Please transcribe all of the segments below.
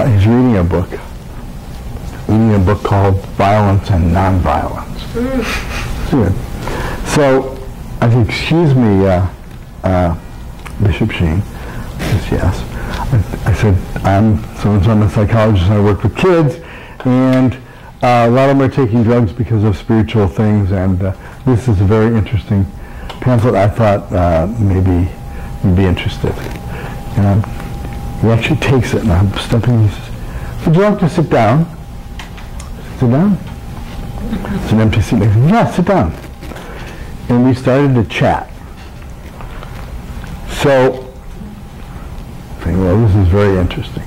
he's reading a book called Violence and Nonviolence. Good. So I said, excuse me, Bishop Sheen. Says, yes. I said, I'm a psychologist and I work with kids, and a lot of them are taking drugs because of spiritual things, and this is a very interesting pamphlet. I thought maybe you'd be interested. And he actually takes it, and I'm stepping, he says, would you like to sit down? Sit down? It's an empty seat. I said, yeah, sit down. And we started to chat. So, well, this is very interesting.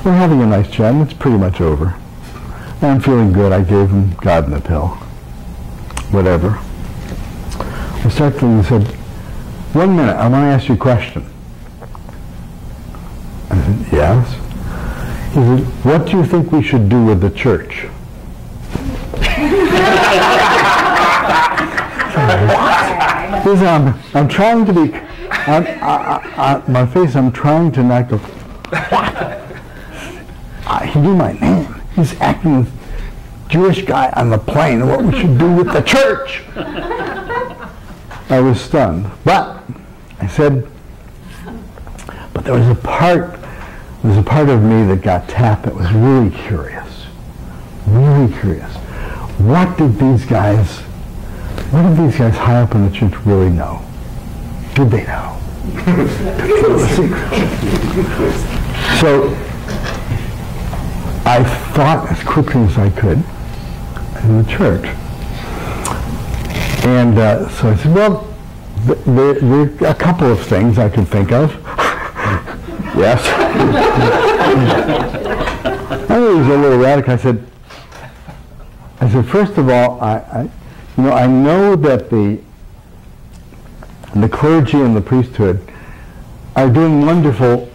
We're having a nice chat, and it's pretty much over. And I'm feeling good. I gave him God in a pill. Whatever. I started to, he said, 1 minute, I want to ask you a question. I said, yes. He said, what do you think we should do with the church? I'm trying to be, my face, I'm trying to not go, he knew my name. He's acting as Jewish guy on the plane, what we should do with the church. I was stunned. But I said, but there was a part of me that got tapped that was really curious. Really curious. What did these guys high up in the church really know? Did they know? So I thought as quickly as I could in the church. And so I said, well, there are a couple of things I could think of. Yes. I was a little radical. I said, first of all, I know that the clergy and the priesthood are doing wonderful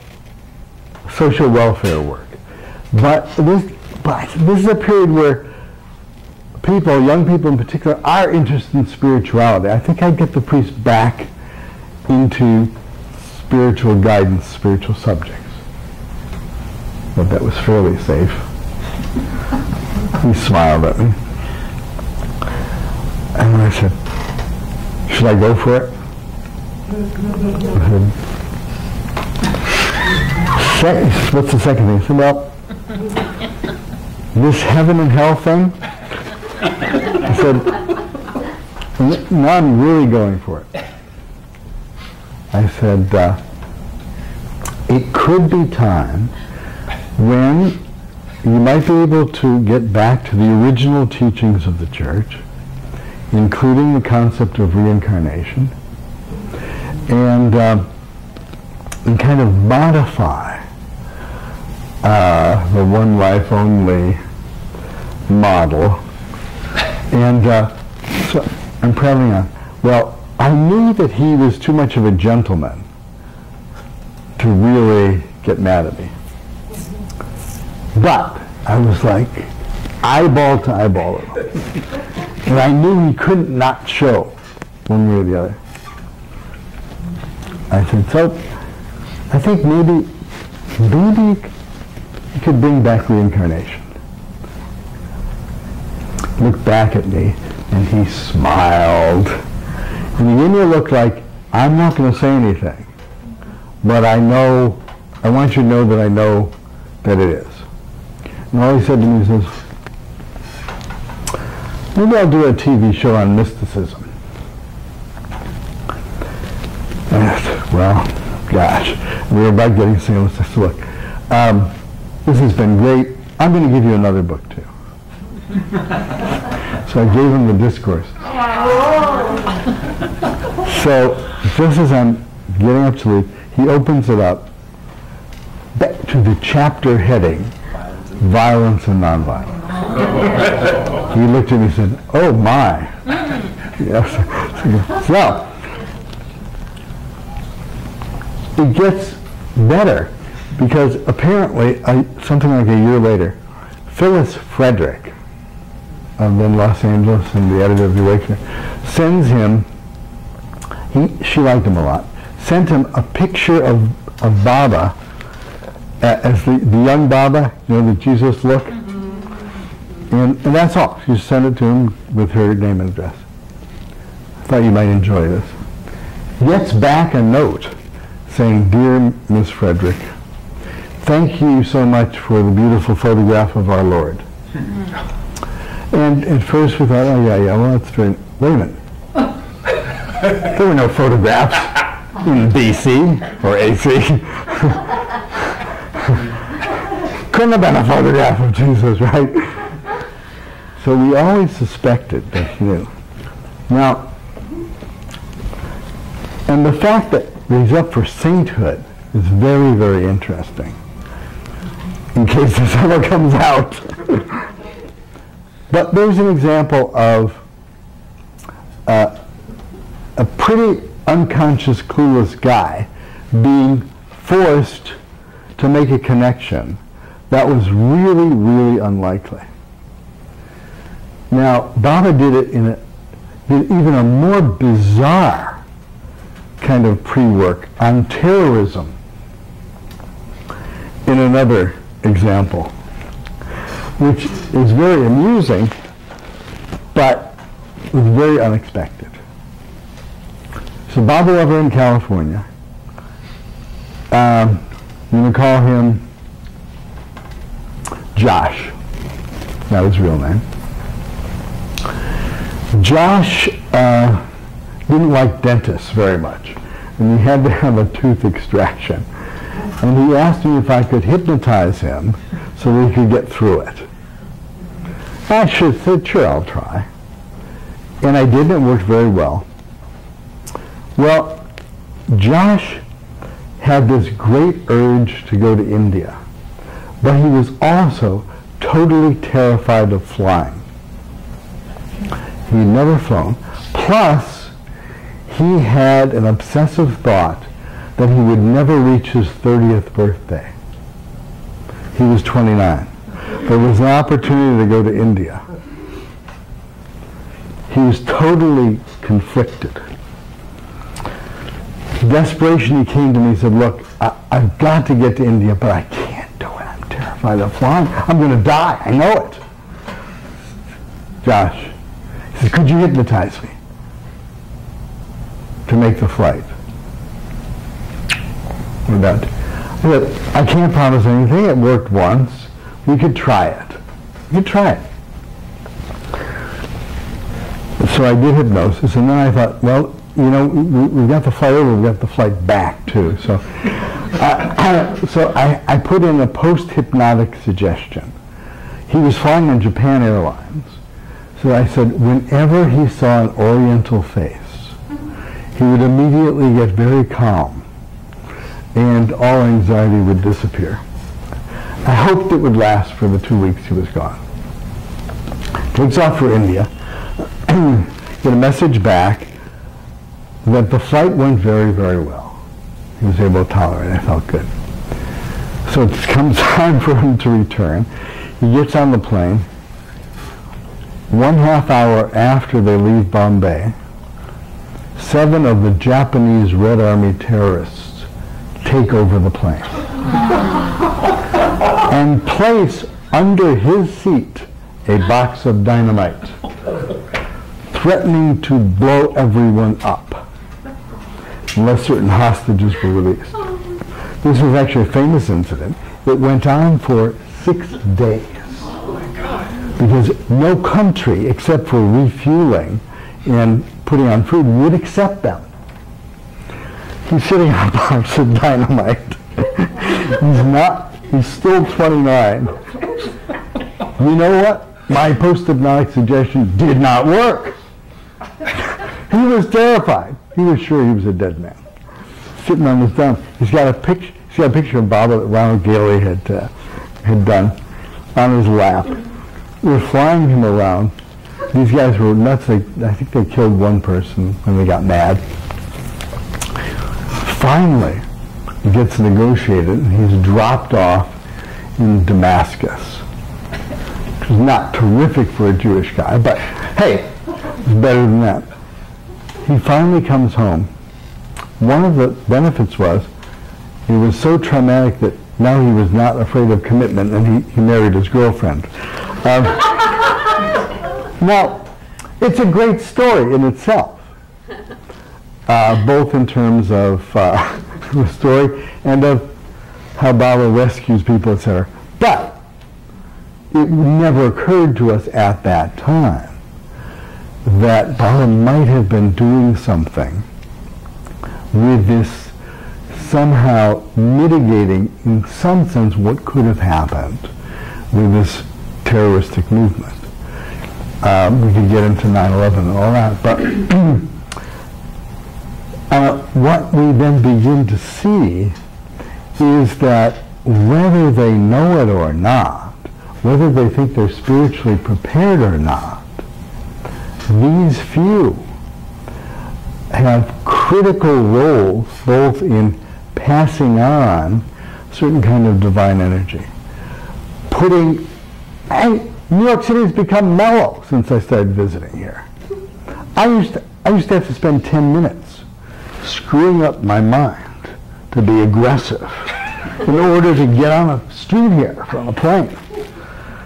social welfare work. But this is a period where people, young people in particular, are interested in spirituality. I think I'd get the priests back into spiritual guidance, spiritual subjects. But that was fairly safe. He smiled at me. And I said, should I go for it? I said, what's the second thing? I said, well, this heaven and hell thing, I said, now I'm really going for it. I said, it could be time when you might be able to get back to the original teachings of the church, including the concept of reincarnation, and kind of modify the one life only model. And so I'm prattling on. Well, I knew that he was too much of a gentleman to really get mad at me. But I was like eyeball to eyeball with him. And I knew he couldn't not show one way or the other. I said, so I think maybe you could bring back reincarnation. Looked back at me and he smiled. And he gave me a look like, I'm not going to say anything, but I want you to know that I know that it is. And all he said to me is, maybe I'll do a TV show on mysticism. And I said, well, gosh. We were about getting single. I said, look, this has been great. I'm going to give you another book, too. So I gave him the discourse. So just as I'm getting up to leave, he opens it up back to the chapter heading, Violence and Nonviolence. He looked at me and said, oh my. Yes. So it gets better because apparently, something like a year later, Phyllis Frederick of then Los Angeles and the editor of The Awakening sends him, she liked him a lot, sent him a picture of Baba as the young Baba, the Jesus look. And that's all. She sent it to him with her name and address. I thought you might enjoy this. Gets back a note saying, "Dear Miss Frederick, thank you so much for the beautiful photograph of our Lord." And at first we thought, oh yeah, well that's very, wait a minute. There were no photographs in BC or AC. Couldn't have been a photograph of Jesus, right? So we always suspected that she knew. Now, and the fact that he's up for sainthood is very, very interesting, in case this ever comes out. But there's an example of a pretty unconscious, clueless guy being forced to make a connection that was really, really unlikely. Now, Baba did it in even a more bizarre kind of pre-work on terrorism in another example, which is very amusing, but was very unexpected. So Baba over in California, I'm going to call him Josh. That was his real name. Josh didn't like dentists very much, and he had to have a tooth extraction. And he asked me if I could hypnotize him so that he could get through it. I said, sure, I'll try. And I did, and it worked very well. Well, Josh had this great urge to go to India, but he was also totally terrified of flying. He'd never flown. Plus, he had an obsessive thought that he would never reach his 30th birthday. He was 29. There was an opportunity to go to India. He was totally conflicted. Desperation, he came to me and said, look, I've got to get to India, but I can't do it. I'm terrified of flying. I'm going to die. I know it. Josh, he said, could you hypnotize me to make the flight? I said, I can't promise anything. It worked once. We could try it. We could try it. So I did hypnosis, and then I thought, well, we've got the flight over, we've got the flight back too. So, I put in a post-hypnotic suggestion. He was flying on Japan Airlines. So I said, whenever he saw an oriental face, he would immediately get very calm, and all anxiety would disappear. I hoped it would last for the 2 weeks he was gone. Takes off for India. Get a message back that the flight went very, very well. He was able to tolerate it. I felt good. So it comes time for him to return. He gets on the plane. 1/2 hour after they leave Bombay, 7 of the Japanese Red Army terrorists take over the plane and place under his seat a box of dynamite, threatening to blow everyone up unless certain hostages were released. This was actually a famous incident. It went on for 6 days. Because no country, except for refueling and putting on food, would accept them. He's sitting on a box of dynamite. He's still 29. You know what? My post-hypnotic suggestion did not work. He was terrified. He was sure he was a dead man. Sitting on his thumb. He's got a picture of Baba that Ronald Gailey had done on his lap. We're flying him around. These guys were nuts. I think they killed one person when they got mad. Finally, he gets negotiated, and he's dropped off in Damascus, which is not terrific for a Jewish guy, but hey, it's better than that. He finally comes home. One of the benefits was it was so traumatic that Now he was not afraid of commitment, and he married his girlfriend. Now, it's a great story in itself, both in terms of the story and of how Baba rescues people, etc. But it never occurred to us at that time that Baba might have been doing something with this, somehow mitigating, in some sense, what could have happened with this terroristic movement. We could get into 9/11 and all that, but what we then begin to see is that whether they know it or not, whether they think they're spiritually prepared or not, these few have critical roles both in passing on certain kind of divine energy. New York City has become mellow since I started visiting here. I used to have to spend 10 minutes screwing up my mind to be aggressive in order to get on a street here from a plane.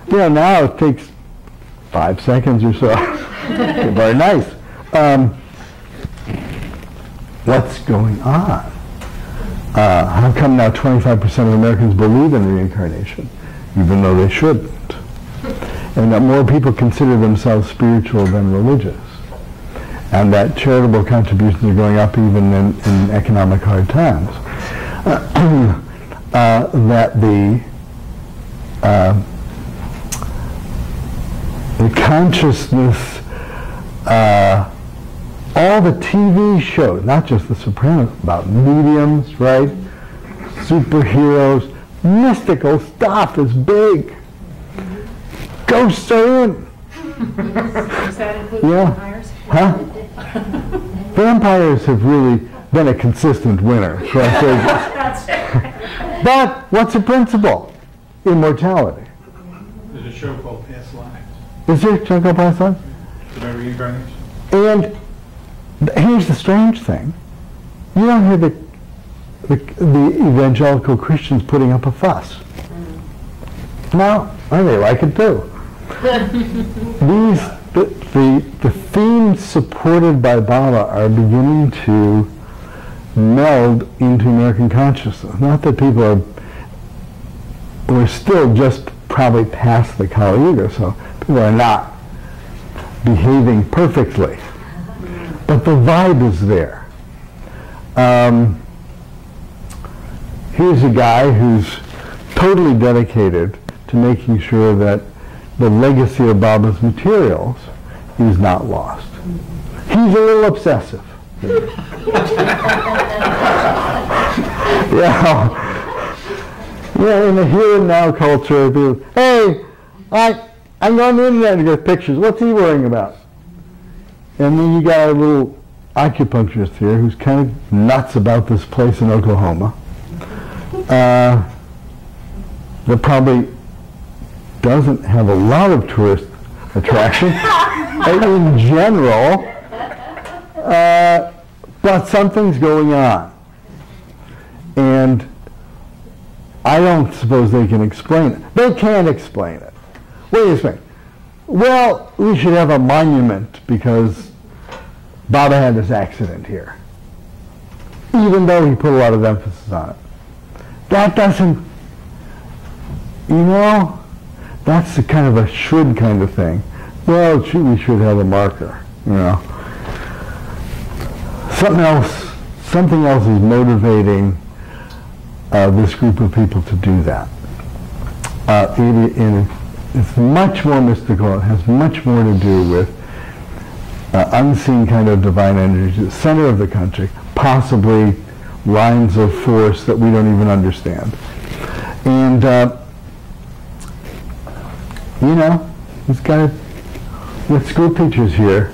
Now it takes 5 seconds or so. Very nice. What's going on? How come now 25% of Americans believe in reincarnation, even though they shouldn't? And that more people consider themselves spiritual than religious. And that charitable contributions are going up even in economic hard times. That the consciousness, all the TV shows, not just The Sopranos, about mediums, right? Superheroes, mystical stuff is big. Ghosts are in. Does that include vampires? Huh? Vampires have really been a consistent winner. But what's the principle? Immortality. There's a show called Past Lives. Is there a show called Past Lives? About reincarnation. And here's the strange thing. You don't hear the evangelical Christians putting up a fuss. No, they like it too. The themes supported by Baba are beginning to meld into American consciousness. Not that we're still just probably past the Kali Yuga, so people are not behaving perfectly. But the vibe is there. Here's a guy who's totally dedicated to making sure that the legacy of Baba's materials is not lost. He's a little obsessive. In the here and now culture, people, hey, I'm on the internet to get pictures. What's he worrying about? And then you got a little acupuncturist here who's kind of nuts about this place in Oklahoma. That probably doesn't have a lot of tourist attraction in general, but something's going on. And I don't suppose they can explain it. They can't explain it. Wait a second. Well, we should have a monument because Baba had this accident here. Even though he put a lot of emphasis on it. That doesn't, that's the kind of a should kind of thing. Well, we should have a marker, Something else is motivating this group of people to do that. It's much more mystical. It has much more to do with unseen kind of divine energy, the center of the country, possibly lines of force that we don't even understand. And, this guy with school teachers here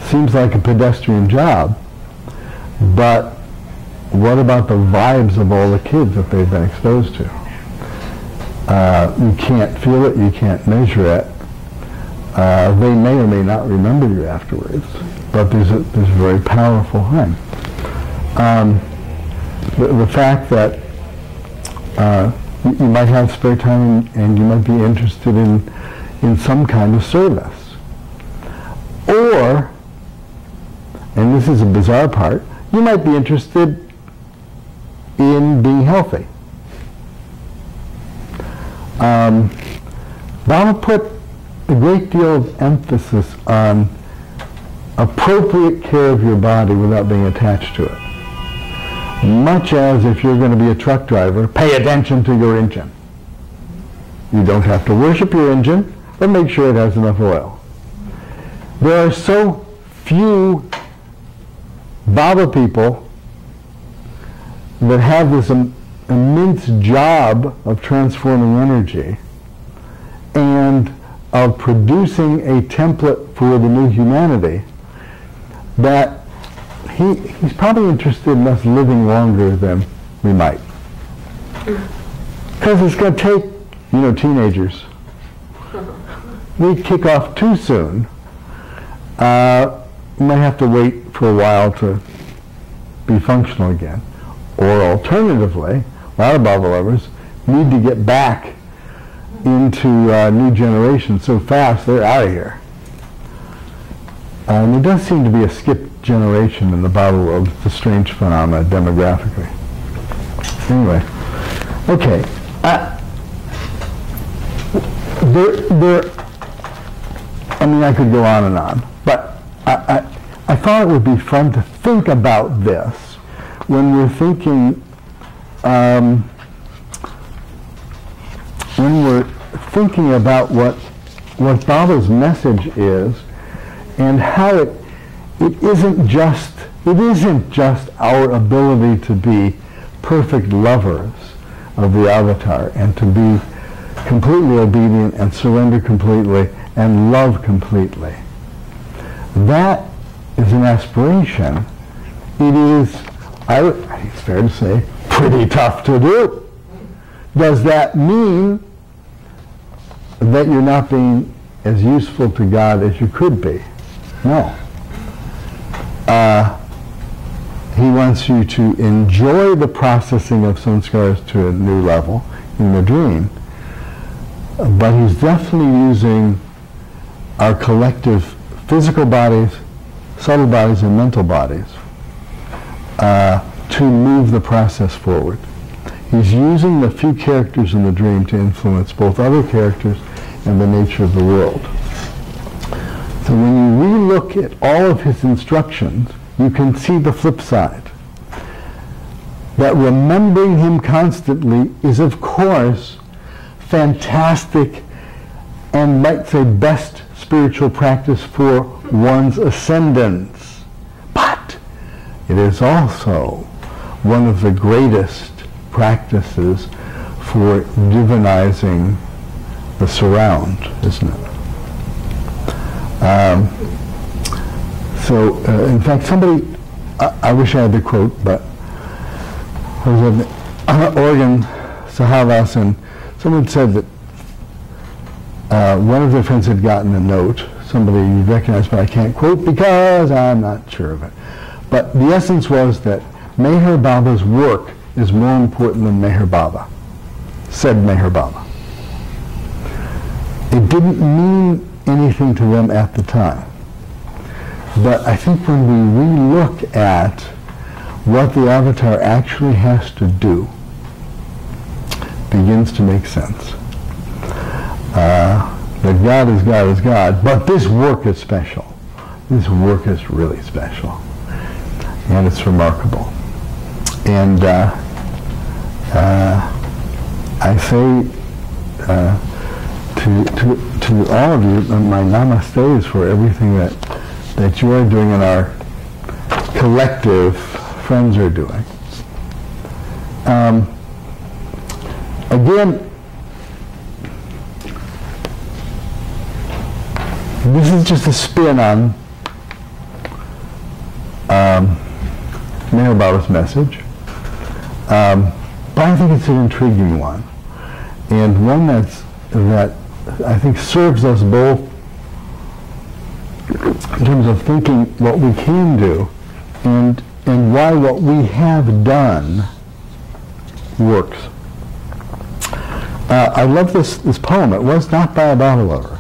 seems like a pedestrian job, but what about the vibes of all the kids that they've been exposed to? You can't feel it, you can't measure it. They may or may not remember you afterwards, but there's a very powerful thing. The fact that you might have spare time and you might be interested in some kind of service. Or, and this is a bizarre part, you might be interested in being healthy. Baba put a great deal of emphasis on appropriate care of your body without being attached to it. Much as if you're going to be a truck driver, pay attention to your engine. You don't have to worship your engine, but make sure it has enough oil. There are so few Baba people that have this immense job of transforming energy and of producing a template for the new humanity, that he's probably interested in us living longer than we might. Because it's going to take, teenagers. We kick off too soon. We might have to wait for a while to be functional again. Or alternatively, a lot of Baba lovers need to get back into new generations so fast they're out of here. There does seem to be a skipped generation in the Baba world. It's a strange phenomenon demographically. Anyway, okay. I could go on and on, but I thought it would be fun to think about this when we're thinking about what Baba's message is, and how it isn't just our ability to be perfect lovers of the avatar and to be completely obedient and surrender completely and love completely. That is an aspiration. It is, I think it's fair to say, pretty tough to do. Does that mean that you're not being as useful to God as you could be? No. He wants you to enjoy the processing of samskaras to a new level in the dream, but he's definitely using our collective physical bodies, subtle bodies, and mental bodies to move the process forward. He's using the few characters in the dream to influence both other characters and the nature of the world. So when you re-look at all of his instructions, you can see the flip side. That remembering him constantly is, of course, fantastic and might say best spiritual practice for one's ascendance. But it is also one of the greatest practices for divinizing the surround, isn't it? In fact, somebody, I wish I had the quote, but I was at Oregon Sahavas, and someone said that one of their friends had gotten a note, somebody you recognize, but I can't quote because I'm not sure of it. But the essence was that Meher Baba's work is more important than Meher Baba, said Meher Baba. It didn't mean anything to them at the time. But I think when we re-look at what the avatar actually has to do, it begins to make sense. That God is God is God, but this work is special. This work is really special. And it's remarkable. And I say to all of you, my namaste is for everything that you are doing and our collective friends are doing. Again, this is just a spin on Meher Baba's message, but I think it's an intriguing one, and one that I think serves us both in terms of thinking what we can do and why what we have done works. I love this poem. It was not by a Bible lover,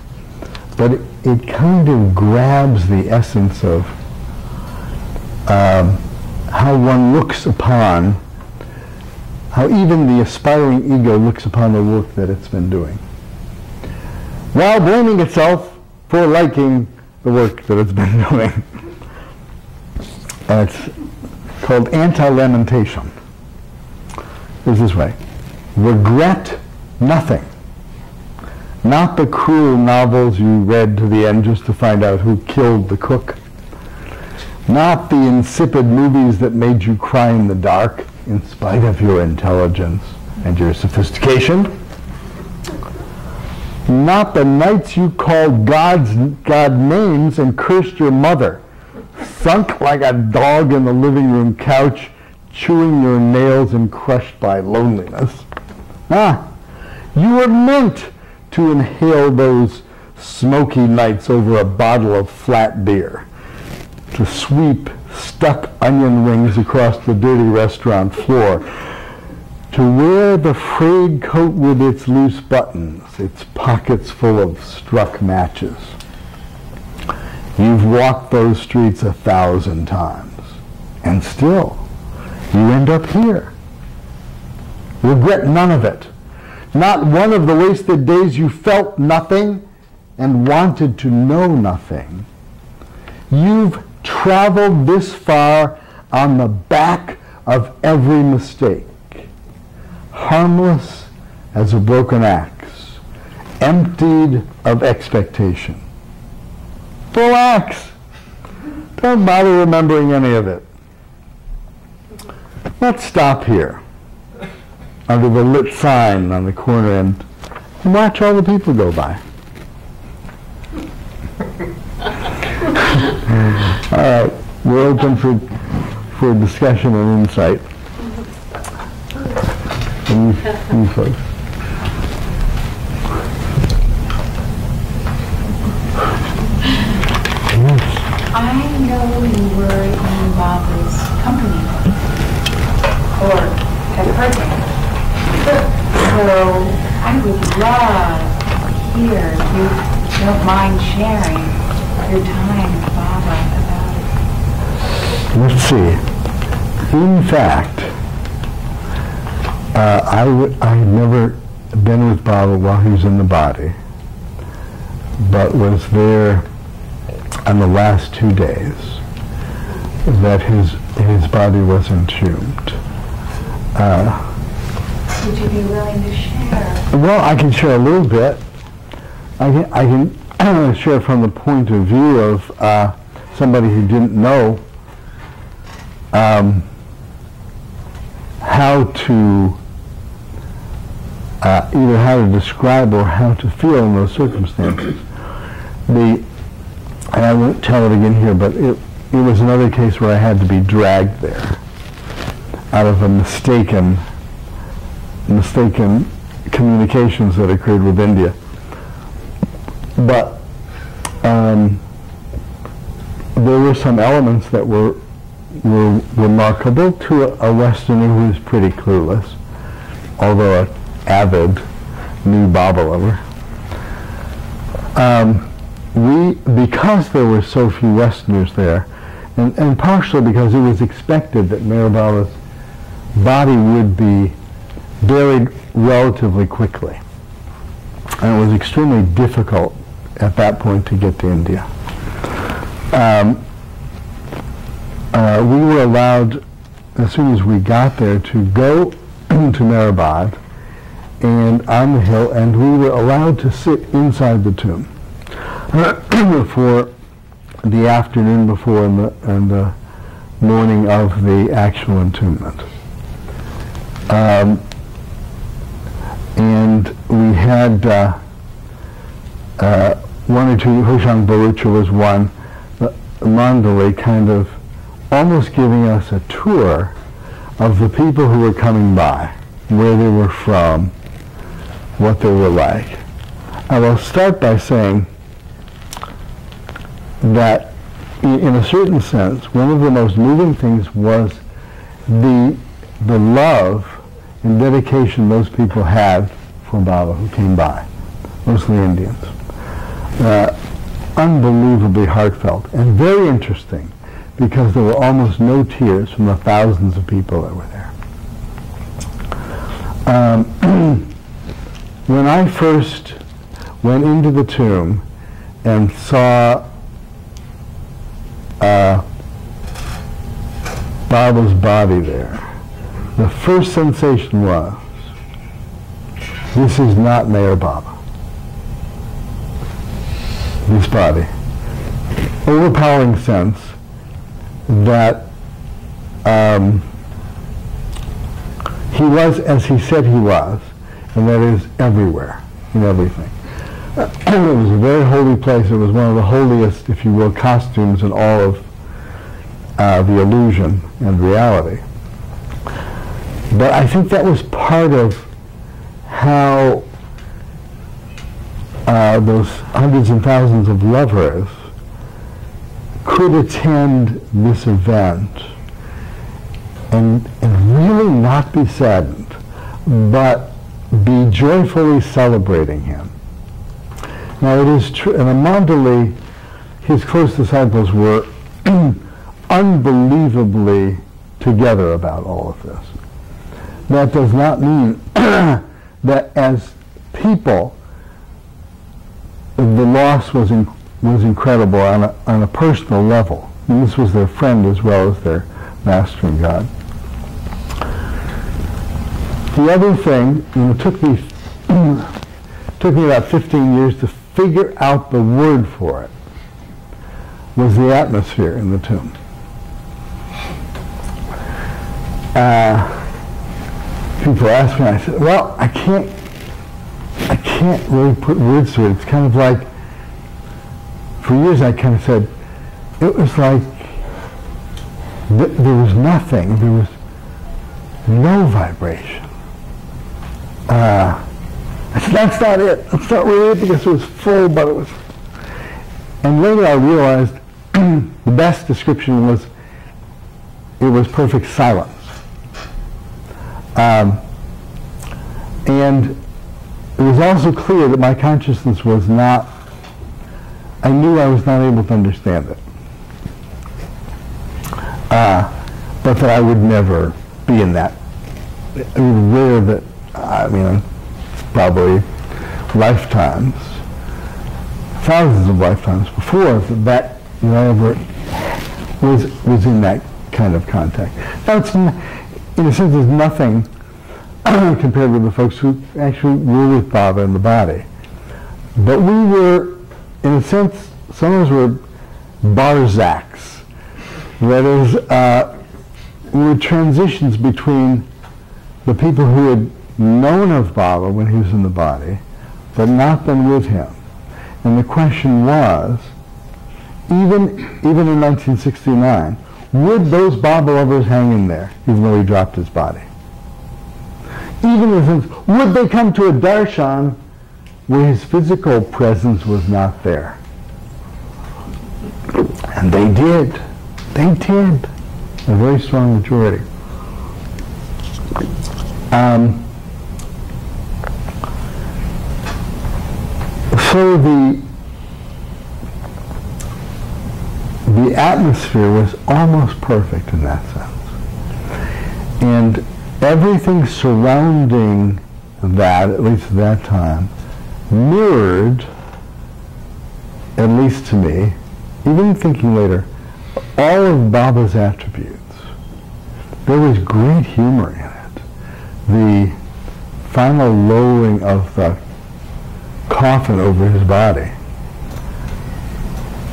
but it kind of grabs the essence of how one looks upon, how even the aspiring ego looks upon the work that it's been doing, while blaming itself for liking the work that it's been doing. It's called Anti-Lamentation. It's this way. Regret nothing. Not the cruel novels you read to the end just to find out who killed the cook. Not the insipid movies that made you cry in the dark in spite of your intelligence and your sophistication. Not the nights you called God names and cursed your mother, sunk like a dog in the living room couch, chewing your nails and crushed by loneliness. You were meant to inhale those smoky nights over a bottle of flat beer, to sweep stuck onion rings across the dirty restaurant floor, to wear the frayed coat with its loose buttons, its pockets full of struck matches. You've walked those streets 1,000 times, and still you end up here. Regret none of it. Not one of the wasted days you felt nothing and wanted to know nothing. You've traveled this far on the back of every mistake, harmless as a broken axe, emptied of expectation. Relax. Don't bother remembering any of it. Let's stop here under the lit sign on the corner and watch all the people go by. All right, we're open for discussion and insight. You folks. I know you were in Bob's company, or have heard him. So I would love to hear if you don't mind sharing your time with Baba about it. Let's see. In fact, I had never been with Baba while he was in the body, but was there on the last 2 days that his body was entombed. Would you be willing to share? Well, I can share a little bit. I can share from the point of view of somebody who didn't know how to either how to describe or how to feel in those circumstances. And I won't tell it again here, but it was another case where I had to be dragged there out of a mistaken communications that occurred with India. But there were some elements that were remarkable to a Westerner who was pretty clueless, although an avid new Baba lover. Because there were so few Westerners there, and partially because it was expected that Meher Baba's body would be buried relatively quickly. And it was extremely difficult at that point to get to India. We were allowed, as soon as we got there, to go to Mehrabad and on the hill, and we were allowed to sit inside the tomb for the afternoon before and the morning of the actual entombment. And we had one or two, Hoshang Barucha was one, Mandalay kind of almost giving us a tour of the people who were coming by, where they were from, what they were like. I will start by saying that in a certain sense, one of the most moving things was the love and dedication those people had for Baba who came by, mostly Indians. Unbelievably heartfelt and very interesting because there were almost no tears from the thousands of people that were there. When I first went into the tomb and saw Baba's body there, the first sensation was, this is not Mayor Baba. This body. Overpowering sense that he was as he said he was, and that is everywhere, in everything. It was a very holy place. It was one of the holiest, if you will, costumes in all of the illusion and reality. But I think that was part of how those hundreds and thousands of lovers could attend this event and really not be saddened, but be joyfully celebrating him. Now it is true, and Amandali, his close disciples, were unbelievably together about all of this. That does not mean that as people, the loss was incredible on a personal level. And this was their friend as well as their master and God. The other thing, it took me about 15 years to figure out the word for it, was the atmosphere in the tomb. People ask me, I said, well, I can't really put words to it. It's kind of like, for years I kind of said, it was like there was nothing, there was no vibration. I said, that's not it. That's not really it, because it was full, but it was... And later I realized the best description was, it was perfect silence. And it was also clear that my consciousness was not, I knew I was not able to understand it. But that I would never be in that. It was rare that, I mean, probably lifetimes, thousands of lifetimes before, that I ever was in that kind of contact. Now, it's, in a sense, there's nothing compared with the folks who actually were with Baba in the body. But we were, in a sense, some of us were Barzaks. That is, we were transitions between the people who had known of Baba when he was in the body, but not been with him. And the question was, even in 1969, would those Baba lovers hang in there, even though he dropped his body? Even in the sense, would they come to a darshan where his physical presence was not there? And they did. They did. A very strong majority. So the atmosphere was almost perfect in that sense. And everything surrounding that, at least at that time, mirrored, at least to me, even thinking later, all of Baba's attributes. There was great humor in it. The final lowering of the coffin over his body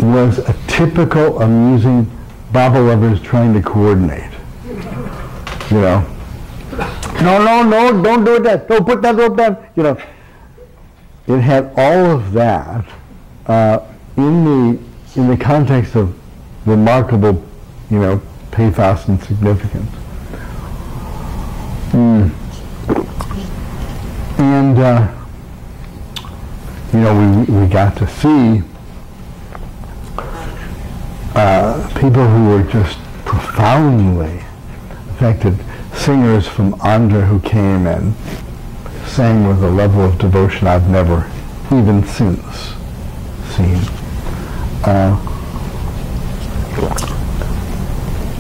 was a typical amusing Baba lovers trying to coordinate. You know, no, don't do that. Don't put that rope down. You know, it had all of that in the context of remarkable, pathos and significance. And we got to see people who were just profoundly affected. Singers from Andhra who came and sang with a level of devotion I've never even since seen.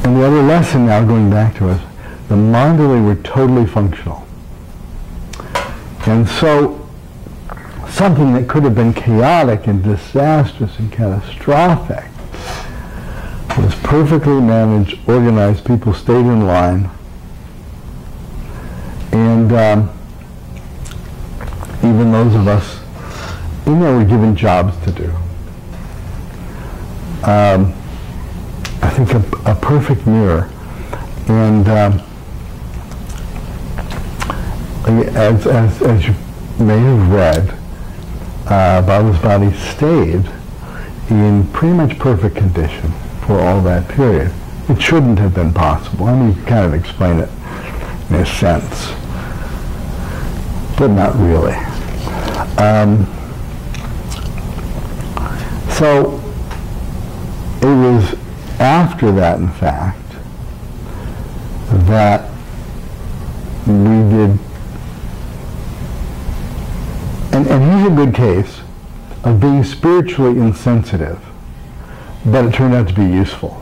And the other lesson now, going back to us, the mandalae were totally functional. And so something that could have been chaotic and disastrous and catastrophic was perfectly managed, organized, people stayed in line, and even those of us in there were given jobs to do. I think a perfect mirror. And as you may have read, Baba's body stayed in pretty much perfect condition for all that period. It shouldn't have been possible. I mean, you can kind of explain it in a sense, but not really. So it was after that, in fact, that we did, and here's a good case of being spiritually insensitive, but it turned out to be useful.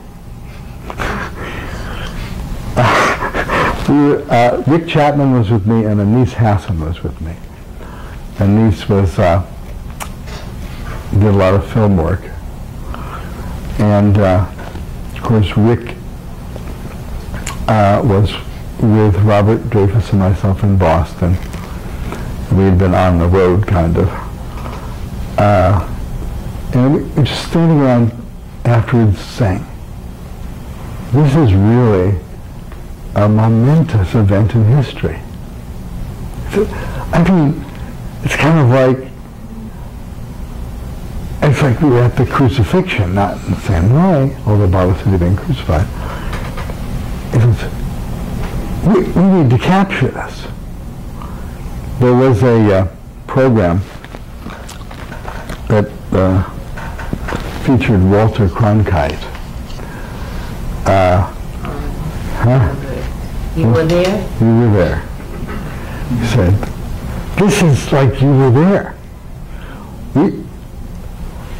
Rick Chapman was with me, and Anise Hassan was with me. Anise was did a lot of film work, and of course Rick was with Robert Dreyfus and myself in Boston. We had been on the road, kind of, and we were just standing around afterwards saying, "This is really a momentous event in history." I mean, it's kind of like, it's like we were at the crucifixion, not in the same way, although Baba said he'd been crucified. It was, we need to capture this. There was a program that featured Walter Cronkite. You were there? You were there. He said, "This is like you were there.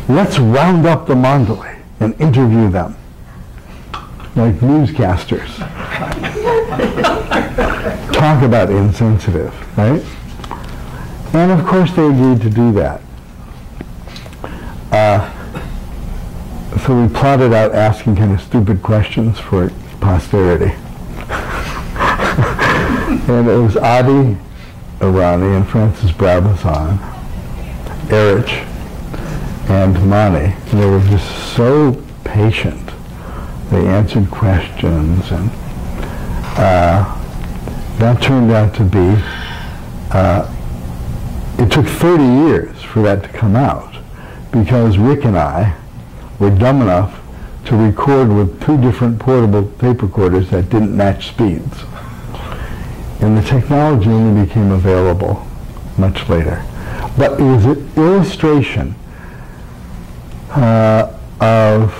Let's round up the mandalae and interview them like newscasters." Talk about insensitive, right? And of course they agreed to do that. So we plotted out asking kind of stupid questions for posterity. And it was Adi Irani and Francis Brabazon, Erich, and Mani. They were just so patient. They answered questions, and that turned out to be, it took 30 years for that to come out, because Rick and I were dumb enough to record with 2 different portable tape recorders that didn't match speeds. And the technology only became available much later. But it was an illustration of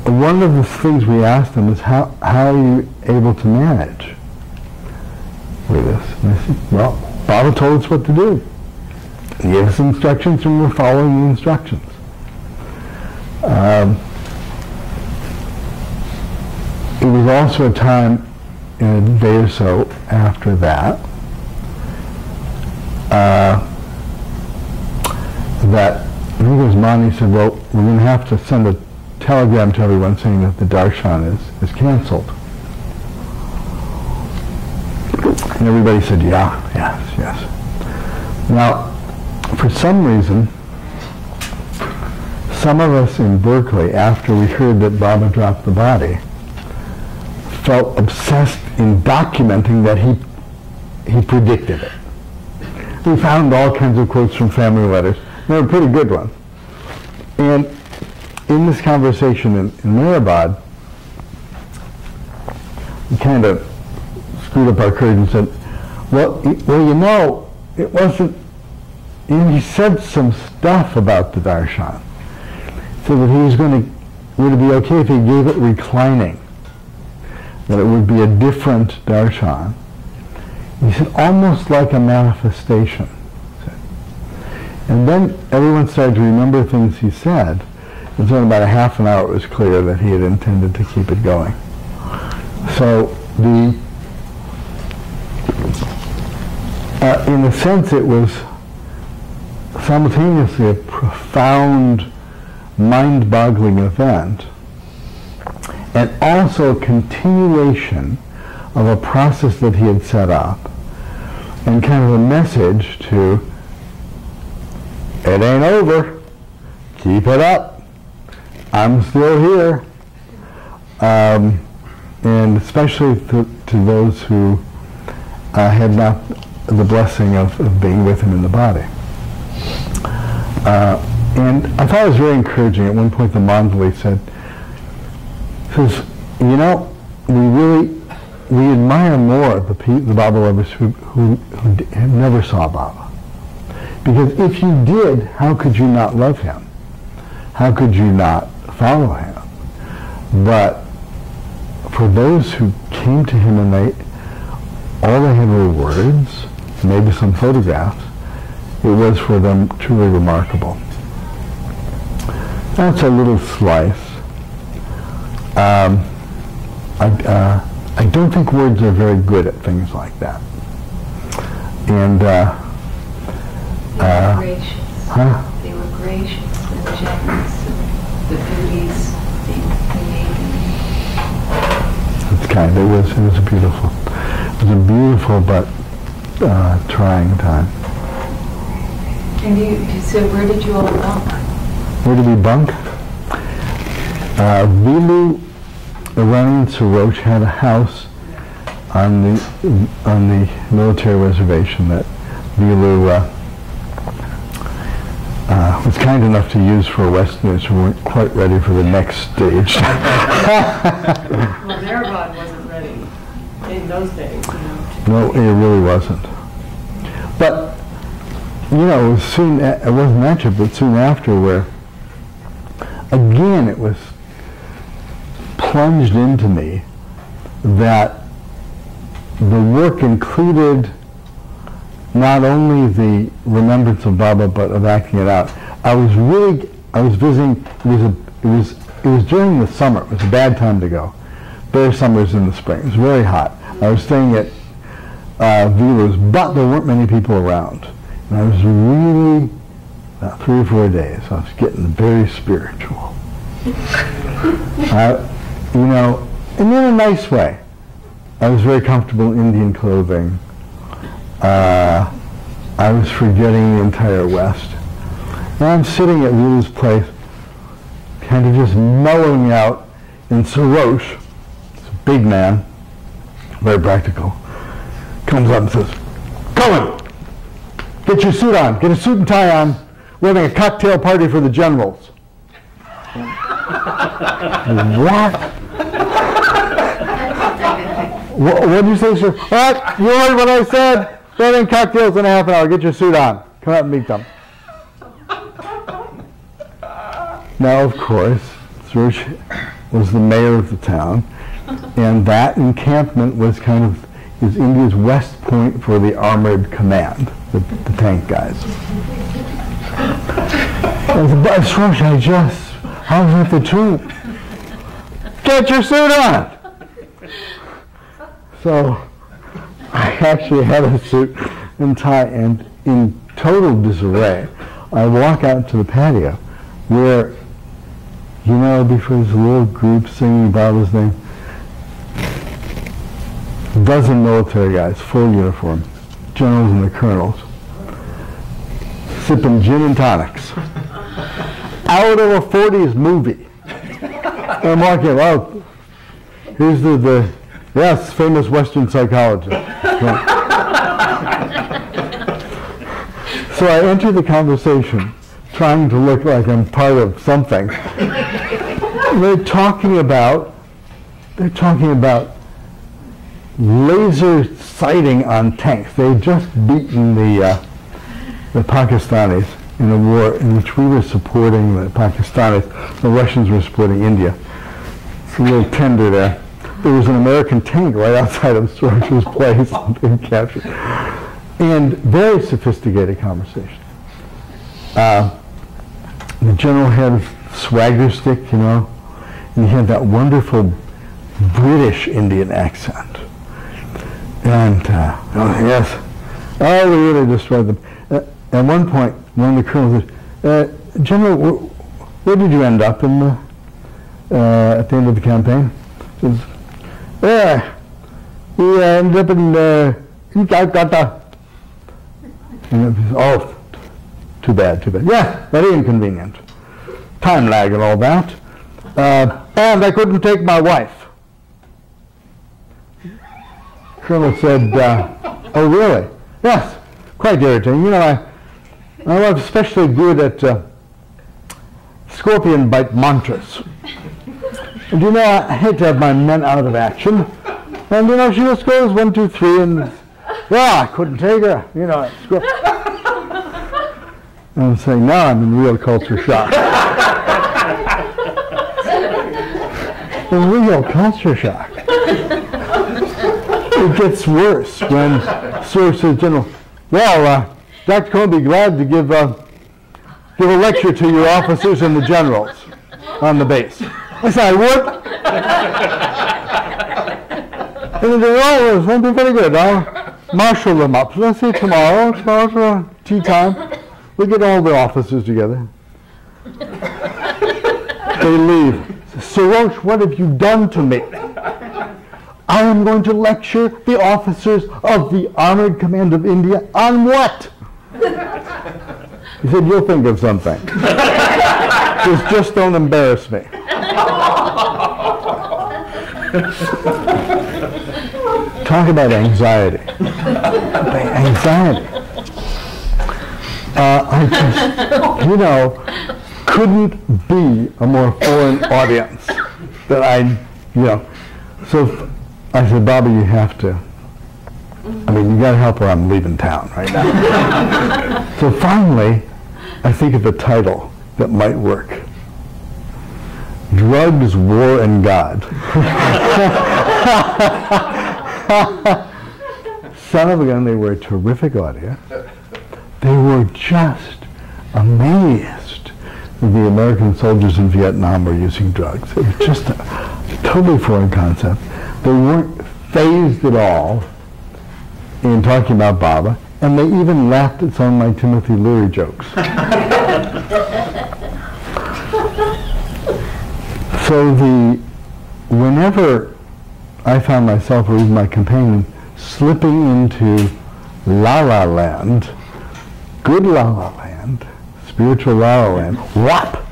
one of the things we asked them is, how are you able to manage with this? And I said, well, Baba told us what to do. He gave us instructions, and we're following the instructions. It was also a time, in a day or so after that, that I think it was Mani said, well, we're going to have to send a telegram to everyone saying that the darshan is canceled. And everybody said, yeah, yes. Now, for some reason, some of us in Berkeley, after we heard that Baba dropped the body, felt obsessed in documenting that he predicted it. We found all kinds of quotes from family letters. They were pretty good ones. And in this conversation in Mehrabad, we kind of screwed up our courage and said, well, you know, it wasn't, he said some stuff about the darshan. So that he was would it be okay if he gave it reclining? That it would be a different darshan. He said, almost like a manifestation. And then everyone started to remember things he said. And so in about a half an hour it was clear that he had intended to keep it going. So in a sense it was simultaneously a profound, mind-boggling event, and also a continuation of a process that he had set up, and kind of a message to, it ain't over, keep it up, I'm still here, and especially to those who had not the blessing of being with him in the body. And I thought it was very encouraging. At one point the Manjali says, you know, we admire more the Baba lovers who never saw Baba. Because if you did, how could you not love him? How could you not follow him? But for those who came to him and all they had were words, maybe some photographs, it was for them truly remarkable. That's a little slice. I don't think words are very good at things like that. And they were gracious. Huh? They were gracious and generous. The beauties they made. It's kind. It was beautiful. It was a beautiful but trying time. And so where did you all bunk? Where did we bunk? Vilu, Iranian Saroch, had a house on the military reservation that Vilu was kind enough to use for Westerners who weren't quite ready for the next stage. Well, Narrabad wasn't ready in those days. You know, No, it really wasn't. But you know, it was soon. It wasn't that trip, but soon after, where again it was plunged into me that the work included not only the remembrance of Baba, but of acting it out. I was visiting. It was during the summer. It was a bad time to go. Better summers in the spring. It was very hot. I was staying at Vilu's, but there weren't many people around. And I was really, about 3 or 4 days, I was getting very spiritual. You know, and in a nice way. I was very comfortable in Indian clothing. I was forgetting the entire West. And I'm sitting at Vilu's place, kind of just mellowing out in Saroch. It's a big man, very practical. Comes up and says, Cohen, get your suit on. Get a suit and tie on. We're having a cocktail party for the generals. What? What did you say, sir? What? You heard what I said? We're having cocktails in a half an hour. Get your suit on. Come out and meet them. Now, of course, Saroch was the mayor of the town, and that encampment was kind of is India's west point for the armored command, the tank guys. But Saroch, I was with the troop. Get your suit on! So I actually had a suit and tie, and in total disarray, I walk out to the patio where, you know, before this little group singing Baba's name, a dozen military guys, full uniform, generals and the colonels, sipping gin and tonics. Out of a 40s movie. And I'm walking, oh, here's the yes, famous Western psychologist. So I enter the conversation trying to look like I'm part of something. They're talking about laser sighting on tanks. They had just beaten the Pakistanis in a war in which we were supporting the Pakistanis. The Russians were supporting India. It's a little tender there. there was an American tank right outside of Soros's place and captured. And very sophisticated conversation. The general had a swagger stick, you know, and he had that wonderful British Indian accent. And, oh yes, oh, we really destroyed them. At one point, one of the colonels said, General, where did you end up in the, at the end of the campaign? He says, we ended up in Calcutta. Oh, too bad, too bad. Yeah, very inconvenient. Time lag and all that. And I couldn't take my wife. Colonel said, oh really? Yes, quite irritating. You know, my wife's especially good at scorpion bite mantras. And you know, I hate to have my men out of action. And you know, she just goes 1, 2, 3, and yeah, I couldn't take her. You know, and I'm saying, now I'm in real culture shock. In real culture shock. It gets worse when Sir says, General, well, Dr. Cohen will be glad to give a lecture to your officers and the generals on the base. I said, I would. And they said, oh, it's going to be very good. I'll marshal them up. So let's say tomorrow for tea time, we get all the officers together. They leave. Soros, what have you done to me? I am going to lecture the officers of the Armored Command of India on what? He said, you'll think of something. Just don't embarrass me. Talk about anxiety. Anxiety. I just, you know, couldn't be a more foreign audience that I, you know. So I said, Bobby, you have to. I mean, you got to help or I'm leaving town right now. So finally, I think of a title that might work. Drugs, War, and God. Son of a gun, they were a terrific audience. They were just amazed that the American soldiers in Vietnam were using drugs. It was just a totally foreign concept. They weren't fazed at all in talking about Baba, and they even laughed at some of my Timothy Leary jokes. So whenever I found myself, or even my companion, slipping into La La Land, good La La Land, spiritual La La Land, whop!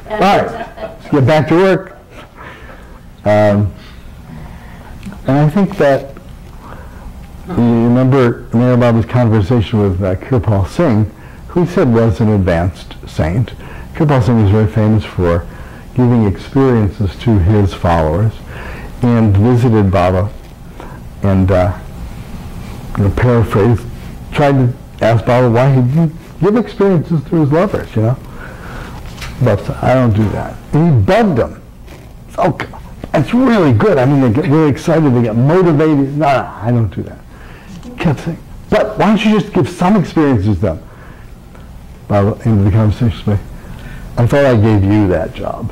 All right, let's get back to work. And I think that, you remember Mayor Baba's conversation with Kirpal Singh, who he said was an advanced saint. Kirpal Singh was very famous for giving experiences to his followers, and visited Baba, and paraphrase, tried to ask Baba why he didn't give experiences to his lovers, you know. But I don't do that. And he bugged them. Oh, it's really good. I mean, they get really excited, they get motivated. No, I don't do that. He kept saying, but why don't you just give some experiences to them? Baba ended the conversation with me, I thought I gave you that job.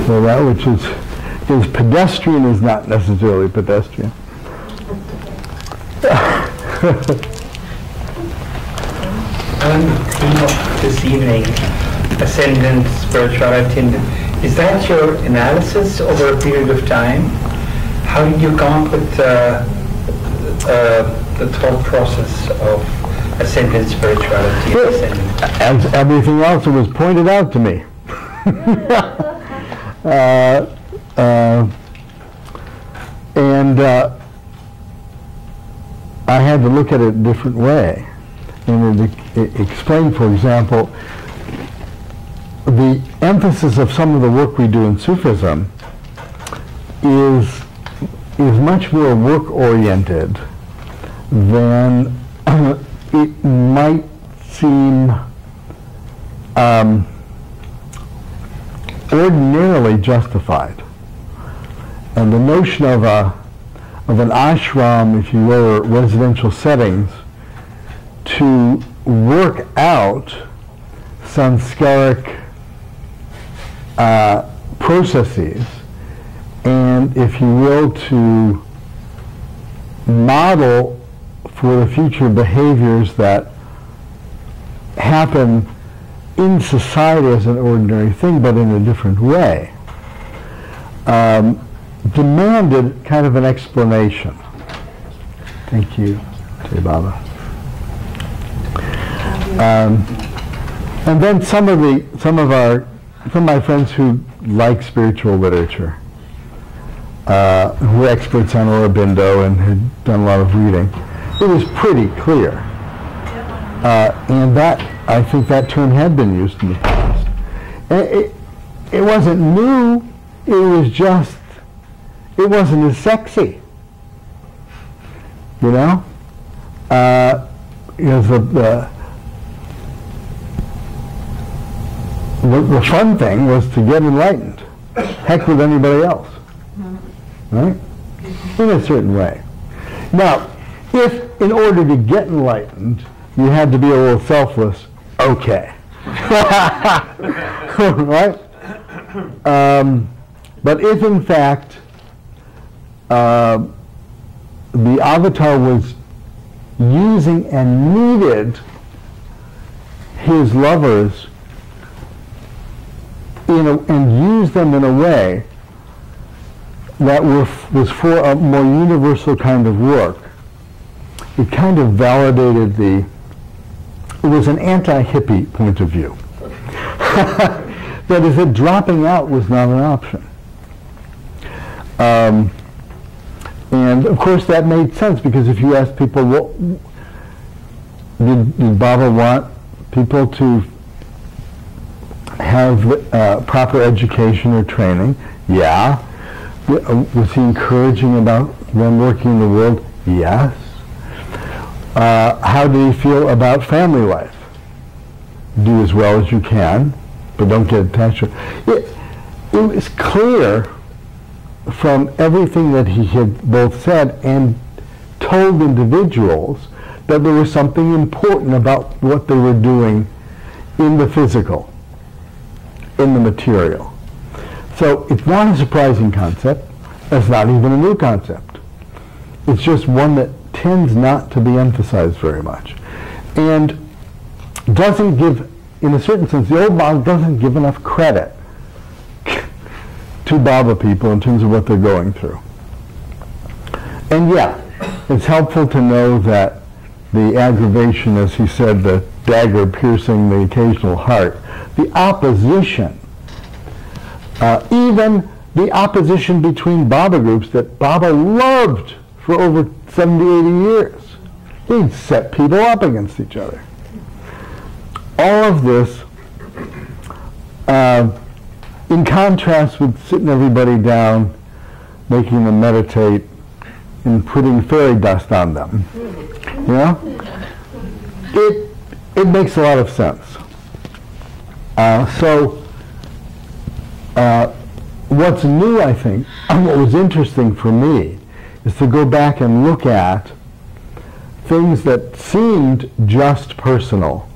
So that which is pedestrian is not necessarily pedestrian. On the theme of this evening, Ascendant Spirituality, is that your analysis over a period of time? How did you come up with the thought process of Ascendant Spirituality? As everything else that was pointed out to me. I had to look at it a different way. And it explained, for example, the emphasis of some of the work we do in Sufism is much more work-oriented than it might seem ordinarily justified. And the notion of an ashram, if you will, or residential settings, to work out sanskaric processes, and, if you will, to model for the future behaviors that happen in society as an ordinary thing, but in a different way, demanded kind of an explanation. Thank you, Jay Baba. And then some of my friends who like spiritual literature, who are experts on Aurobindo and had done a lot of reading, it was pretty clear. And that, I think that term had been used in the past. It wasn't new, it was just, it wasn't as sexy. You know? The fun thing was to get enlightened. Heck with anybody else. Right? In a certain way. Now, if in order to get enlightened, you had to be a little selfless, okay. Right? But if in fact the avatar was using and needed his lovers and used them in a way that was for a more universal kind of work, it kind of validated it was an anti-hippie point of view. That is, that dropping out was not an option. And of course that made sense, because if you ask people, did Baba want people to have proper education or training? Yeah. Was he encouraging about them working in the world? Yes. How did he feel about family life? Do as well as you can, but don't get attached. It was clear from everything that he had both said and told individuals that there was something important about what they were doing in the physical, in the material. So it's not a surprising concept. It's not even a new concept. It's just one that tends not to be emphasized very much. And doesn't give, in a certain sense, the old model doesn't give enough credit to Baba people in terms of what they're going through. And yeah, it's helpful to know that the aggravation, as he said, the dagger piercing the occasional heart, the opposition, even the opposition between Baba groups that Baba loved for over 70, 80 years. He'd set people up against each other. All of this, in contrast with sitting everybody down, making them meditate, and putting fairy dust on them. You know? It makes a lot of sense. What's new, I think, and what was interesting for me, is to go back and look at things that seemed just personal.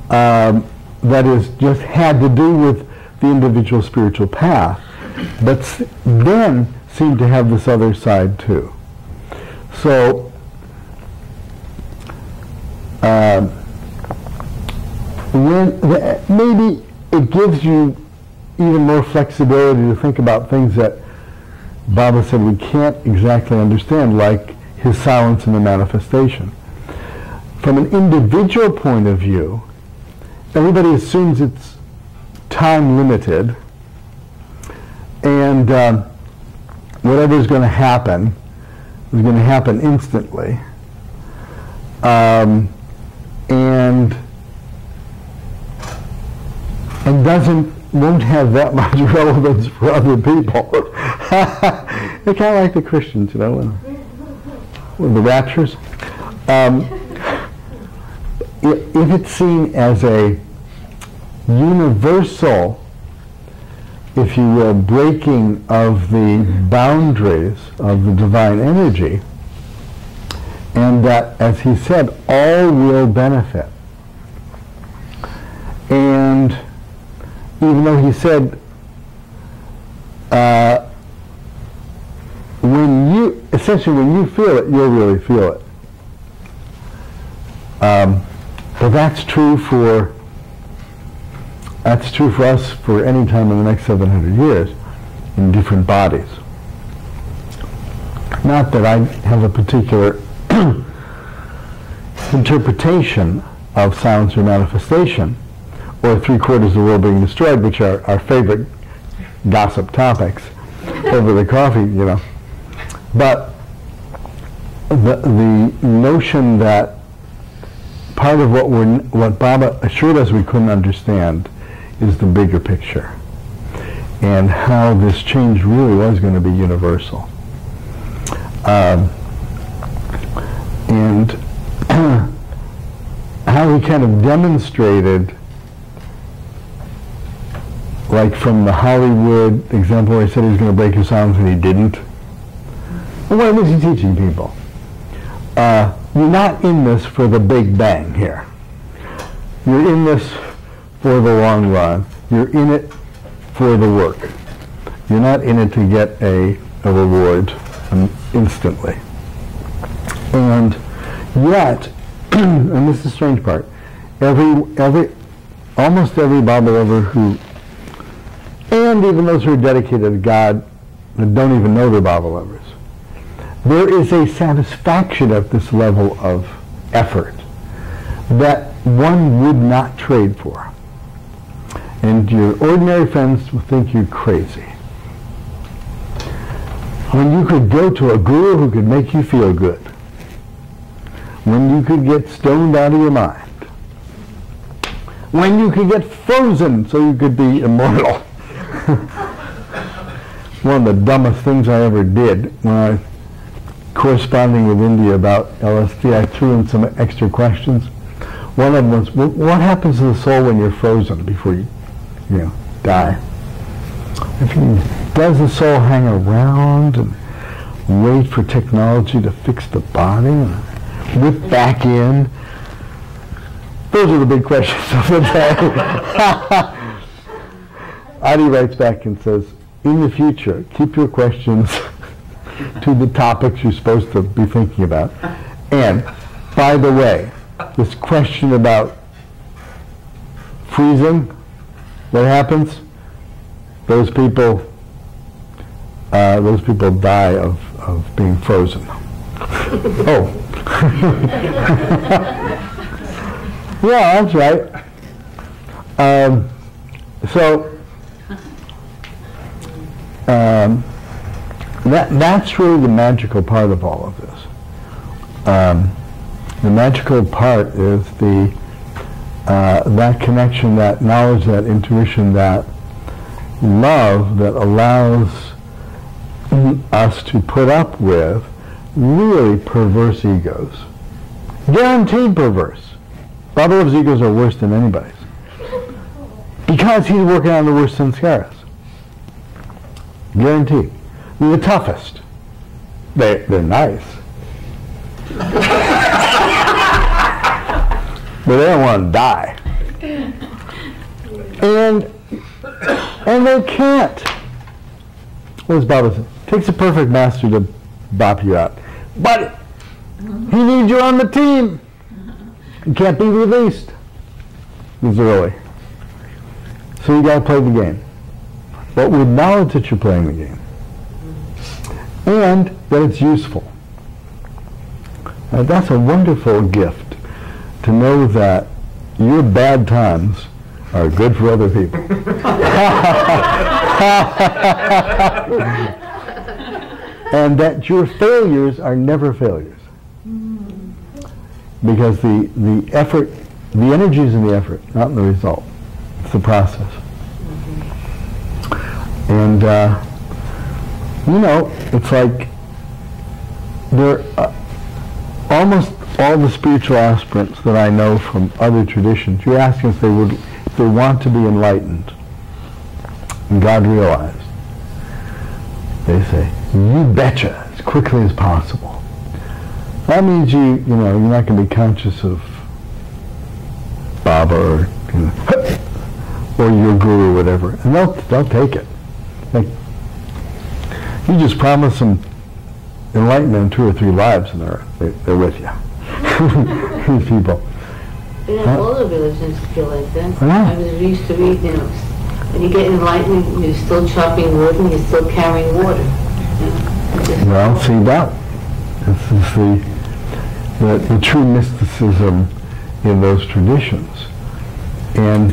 That is, just had to do with the individual spiritual path, but then seemed to have this other side too. So, maybe it gives you even more flexibility to think about things that Baba said we can't exactly understand, like his silence in the manifestation. From an individual point of view, everybody assumes it's time limited, and whatever's going to happen is going to happen instantly, and won't have that much relevance for other people. They're kind of like the Christians, you know, with the raptures. if it's seen as a universal, if you will, breaking of the boundaries of the divine energy, and that, as he said, all will benefit. And even though he said, essentially when you feel it, you'll really feel it. But that's true for us for any time in the next 700 years in different bodies. Not that I have a particular interpretation of sounds or manifestation, or 3/4 of the world being destroyed, which are our favorite gossip topics over the coffee, you know. But the notion that part of what Baba assured us we couldn't understand is the bigger picture, and how this change really was going to be universal. And how he kind of demonstrated, like from the Hollywood example where he said he was going to break his arms and he didn't. Well, what was he teaching people? You're not in this for the big bang here. You're in this for the long run. You're in it for the work. You're not in it to get a reward instantly. And yet, and this is the strange part, almost every Baba lover who, and even those who are dedicated to God that don't even know they're Baba lovers, there is a satisfaction at this level of effort that one would not trade for. And your ordinary friends will think you're crazy. When you could go to a guru who could make you feel good, when you could get stoned out of your mind, when you could get frozen so you could be immortal. One of the dumbest things I ever did when I corresponding with India about LSD, I threw in some extra questions. One of them was, what happens to the soul when you're frozen before you die? Does the soul hang around and wait for technology to fix the body and whip back in? Those are the big questions of the day. Adi writes back and says, in the future, keep your questions to the topics you're supposed to be thinking about. And, by the way, this question about freezing, what happens? Those people die of being frozen. Oh. Yeah, that's right. That's really the magical part of all of this. The magical part is that connection, that knowledge, that intuition, that love that allows us to put up with really perverse egos. Guaranteed perverse. Baba Love's egos are worse than anybody's. Because he's working on the worst sanskaras. Guaranteed. They're the toughest. They're nice. But they don't want to die. And they can't. What does Baba say? It takes a perfect master to bop you out. But he needs you on the team. You can't be released this early. So you got to play the game. But with knowledge that you're playing the game. And that it's useful. That's a wonderful gift, to know that your bad times are good for other people. And that your failures are never failures. Because the effort, the energy is in the effort, not in the result. It's the process. And, it's like there almost all the spiritual aspirants that I know from other traditions, you ask them if they want to be enlightened, and God realized, they say, you betcha, as quickly as possible. That means you're not going to be conscious of Baba or your guru or whatever, and they'll take it. Like, you just promise them enlightenment in 2 or 3 lives, and they're with you. These people. All the religions feel like that. Yeah. I was used to read, when you get enlightened, you're still chopping wood and you're still carrying water. Well, see that. This is the true mysticism in those traditions. And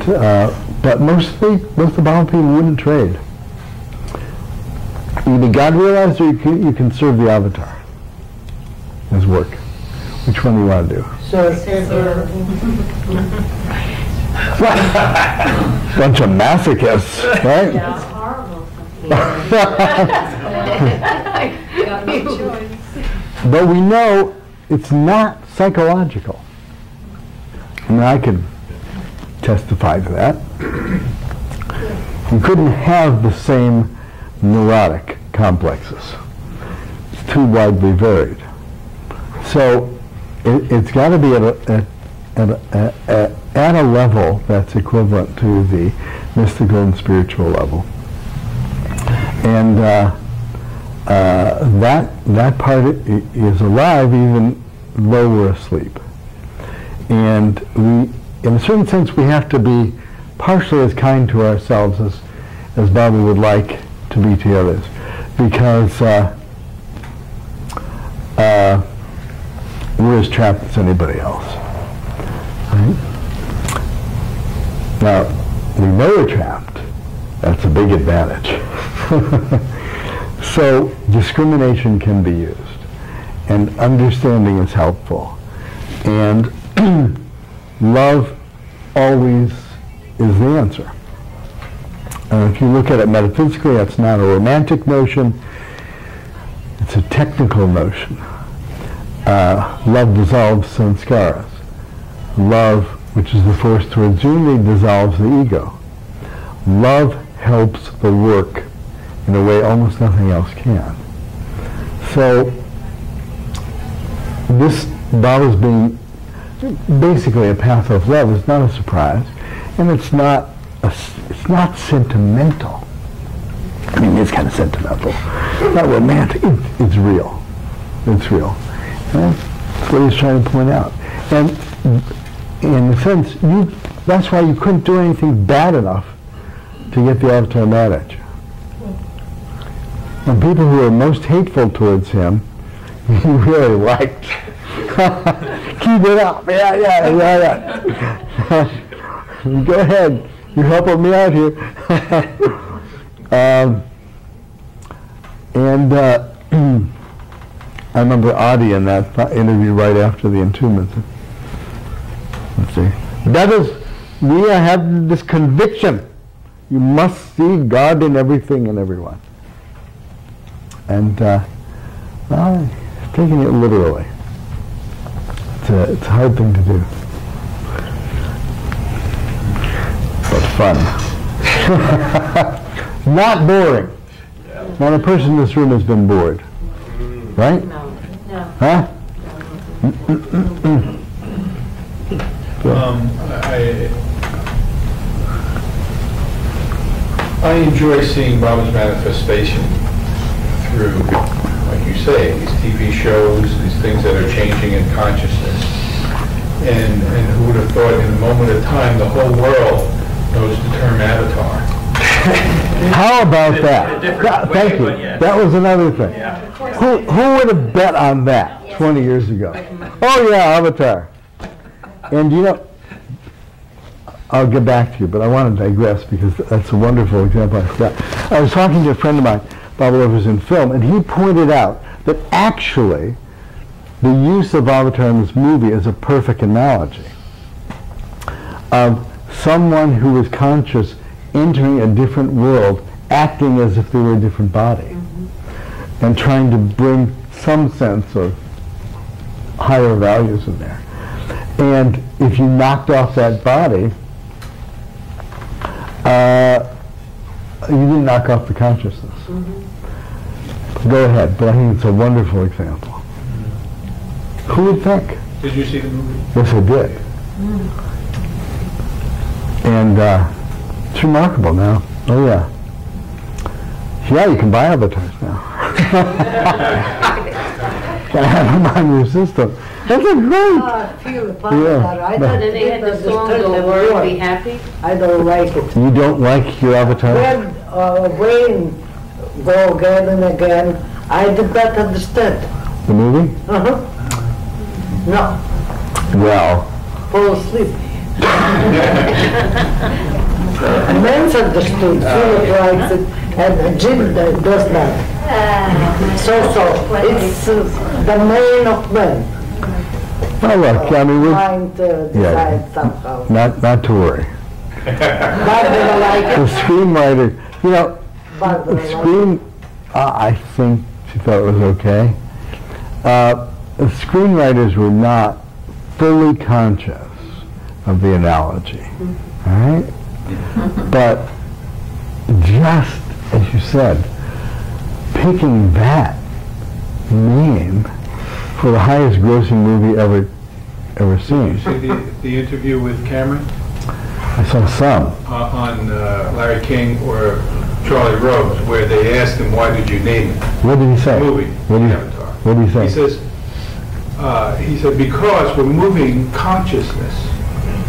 but most of the Baba people wouldn't trade. Either God realized, or you can serve the avatar. His work. Which one do you want to do? Bunch of masochists, right? Yeah, it's horrible. But we know it's not psychological. I mean, I could testify to that. You couldn't have the same neurotic complexes. It's too widely varied. So it's got to be at a level that's equivalent to the mystical and spiritual level. And that part is alive even though we're asleep. And we, in a certain sense, we have to be partially as kind to ourselves as Baba would like to be to others, because we're as trapped as anybody else. Right? Now, we know we're trapped. That's a big advantage. So discrimination can be used, and understanding is helpful, and love always is the answer. If you look at it metaphysically, that's not a romantic notion, it's a technical notion. Love dissolves sanskaras. Love, which is the force towards unity, dissolves the ego. Love helps the work in a way almost nothing else can. So this Baba's being basically a path of love is not a surprise, and it's not sentimental. I mean, it's kind of sentimental, not romantic. It's real. It's real. And that's what he's trying to point out. And in a sense, that's why you couldn't do anything bad enough to get the avatar mad at you. And people who are most hateful towards him, he really liked. Keep it up. Yeah. Go ahead. You're helping me out here. I remember Adi in that interview right after the entombment. Let's see. That is, we have this conviction. You must see God in everything and everyone. And well, taking it literally. It's a hard thing to do. But fun. Not boring. Not a person in this room has been bored. Right? No. Huh? I enjoy seeing Baba's manifestation through, like you say, these TV shows, these things that are changing in consciousness. And who would have thought in a moment of time the whole world knows the term avatar. How about that? Thank you. Yeah. That was another thing. Yeah. Who would have bet on that 20 years ago? Oh yeah, avatar. And I'll get back to you, but I want to digress because that's a wonderful example. I was talking to a friend of mine, Baba was in film, and he pointed out that actually the use of avatar in this movie is a perfect analogy of someone who was conscious entering a different world, acting as if they were a different body, and trying to bring some sense of higher values in there. And if you knocked off that body, you didn't knock off the consciousness. Go ahead, but I think it's a wonderful example. Who would think? Did you see the movie? Yes, I did. And it's remarkable now. Oh yeah. Yeah, you can buy avatars now. Can have them on your system. That's a great. I feel the power. Yeah. I don't Then they had the song understand "Go the Work, word. Be Happy." I don't like it. You don't like your avatar? When go again and again, I did not understand. The movie? No, Well, fall asleep. Men's understood, Philip likes it, and Jim does not. So, it's the main of men. well, look, I mean, Mind decide somehow. not to worry. Barbara like The it. screenwriter, you know, Barbara like I think she thought it was okay. The screenwriters were not fully conscious of the analogy, all right? But just as you said, picking that name for the highest grossing movie ever seen. Did you see the interview with Cameron I saw some. on Larry King or Charlie Rose, where they asked him, why did you name it? What did he say? Movie, What did he, Avatar. what did he say? He said, because we're moving consciousness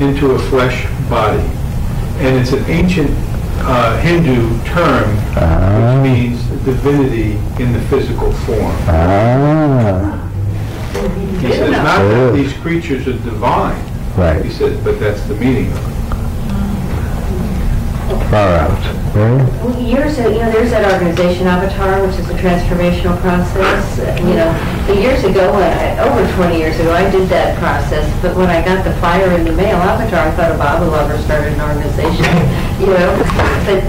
into a flesh body. And it's an ancient Hindu term, which means divinity in the physical form. He says, not that these creatures are divine. Right. He says, but that's the meaning of it. Far out. Right? Years ago, there's that organization Avatar, which is a transformational process. Years ago, over 20 years ago, I did that process. But when I got the flyer in the mail, Avatar, I thought a Bible lover started an organization. But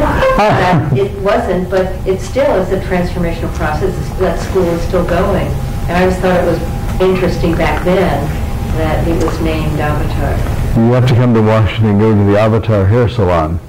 it wasn't. But it still is a transformational process. That school is still going, and I just thought it was interesting back then that it was named Avatar. You have to come to Washington and go to the Avatar hair salon.